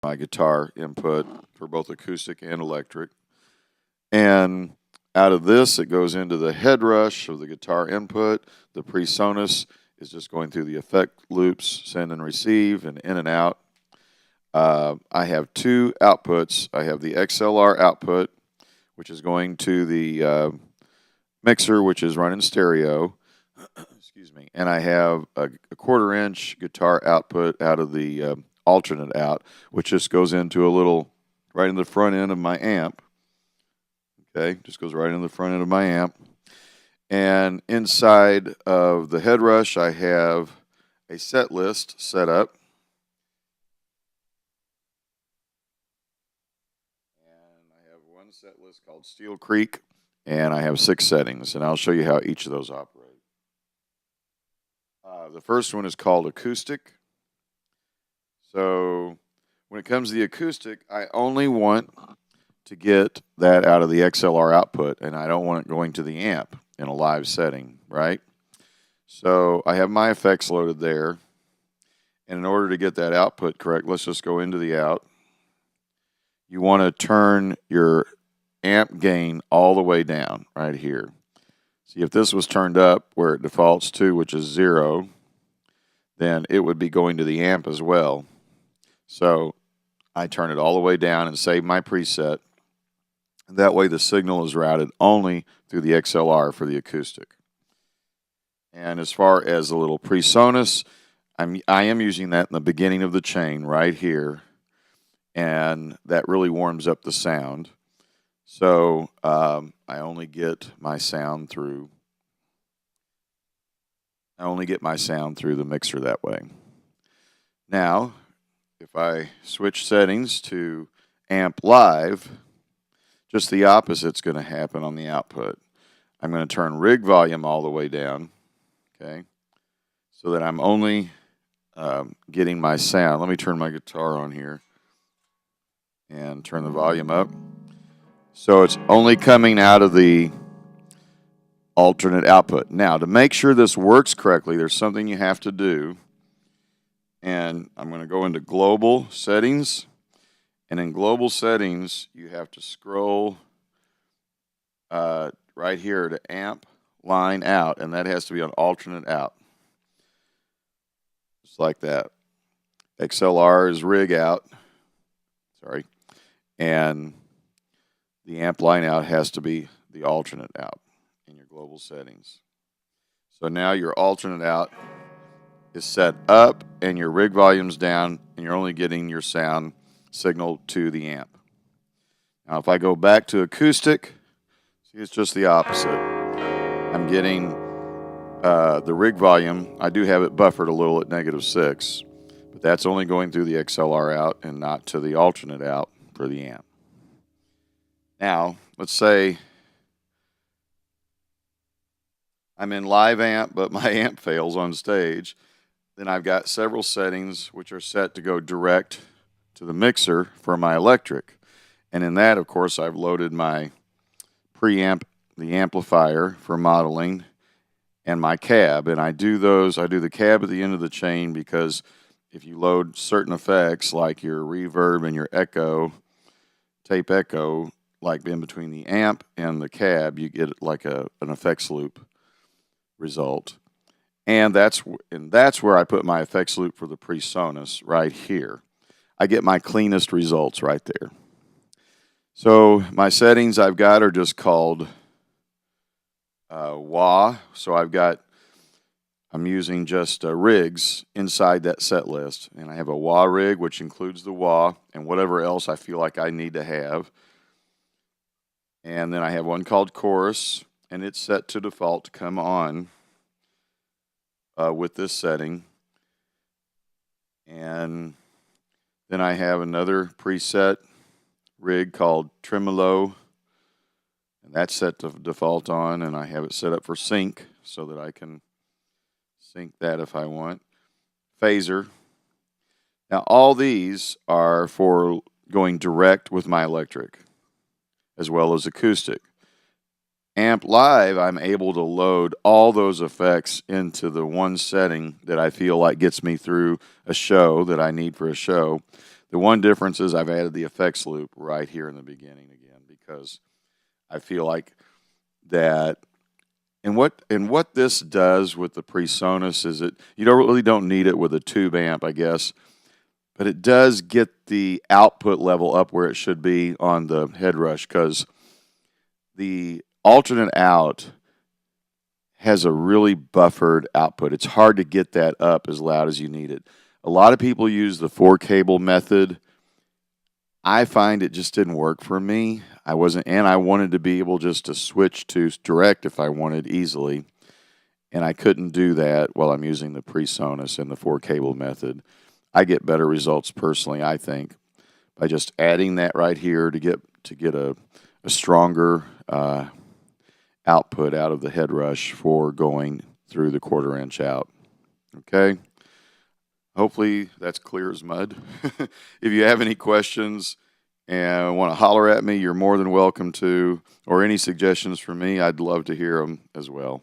my guitar input for both acoustic and electric. And out of this, it goes into the HeadRush of the guitar input. The Presonus is just going through the effect loops, send and receive, and in and out. I have two outputs. I have the XLR output, which is going to the mixer, which is running stereo. Excuse me. And I have a 1/4-inch guitar output out of the alternate out, which just goes into a little, right in the front end of my amp. Okay, just goes right in the front end of my amp. And inside of the HeadRush, I have a set list set up. And I have one set list called Steel Creek, and I have 6 settings, and I'll show you how each of those operate. The first one is called acoustic. So when it comes to the acoustic, I only want to get that out of the XLR output, and I don't want it going to the amp in a live setting, right? So I have my effects loaded there, and in order to get that output correct, let's just go into the out. You want to turn your amp gain all the way down right here. See, if this was turned up where it defaults to, which is 0, then it would be going to the amp as well. So I turn it all the way down and save my preset. That way the signal is routed only through the XLR for the acoustic. And as far as the little Presonus, I am using that in the beginning of the chain right here, and that really warms up the sound. So I only get my sound through the mixer that way. Now, if I switch settings to amp live, just the opposite's going to happen on the output. I'm going to turn rig volume all the way down, okay, so that I'm only getting my sound. Let me turn my guitar on here and turn the volume up. So it's only coming out of the alternate output. Now, to make sure this works correctly, there's something you have to do. And I'm going to go into global settings. And in global settings, you have to scroll right here to amp line out. And that has to be on alternate out. Just like that. XLR is rig out. Sorry. And the amp line out has to be the alternate out in your global settings. So now your alternate out is set up and your rig volume's down, and you're only getting your sound signal to the amp. Now if I go back to acoustic, see, it's just the opposite. I'm getting the rig volume. I do have it buffered a little at -6, but that's only going through the XLR out and not to the alternate out for the amp. Now, let's say I'm in live amp, but my amp fails on stage. Then I've got several settings which are set to go direct to the mixer for my electric. And in that, of course, I've loaded my preamp, the amplifier for modeling, and my cab. And I do the cab at the end of the chain because if you load certain effects like your reverb and your echo, tape echo, like in between the amp and the cab, you get like an effects loop result. And that's where I put my effects loop for the Presonus right here. I get my cleanest results right there. So my settings I've got are just called wah. So I'm using just rigs inside that set list. And I have a wah rig, which includes the wah and whatever else I feel like I need to have. And then I have one called chorus, and it's set to default to come on with this setting. And then I have another preset rig called tremolo, and that's set to default on, and I have it set up for sync so that I can sync that if I want. Phaser. Now all these are for going direct with my electric, as well as acoustic. Amp live, I'm able to load all those effects into the one setting that I feel like gets me through a show that I need for a show. The one difference is I've added the effects loop right here in the beginning again, because I feel like that. And what this does with the Presonus is you really don't need it with a tube amp, I guess, but it does get the output level up where it should be on the HeadRush, because the alternate out has a really buffered output. It's hard to get that up as loud as you need it. A lot of people use the 4-cable method. I find it just didn't work for me. I wanted to be able just to switch to direct if I wanted easily, and I couldn't do that while I'm using the Presonus and the 4-cable method. I get better results personally, I think, by just adding that right here to get a stronger output out of the HeadRush for going through the 1/4 inch out. Okay? Hopefully that's clear as mud. If you have any questions and want to holler at me, you're more than welcome to, or any suggestions for me, I'd love to hear them as well.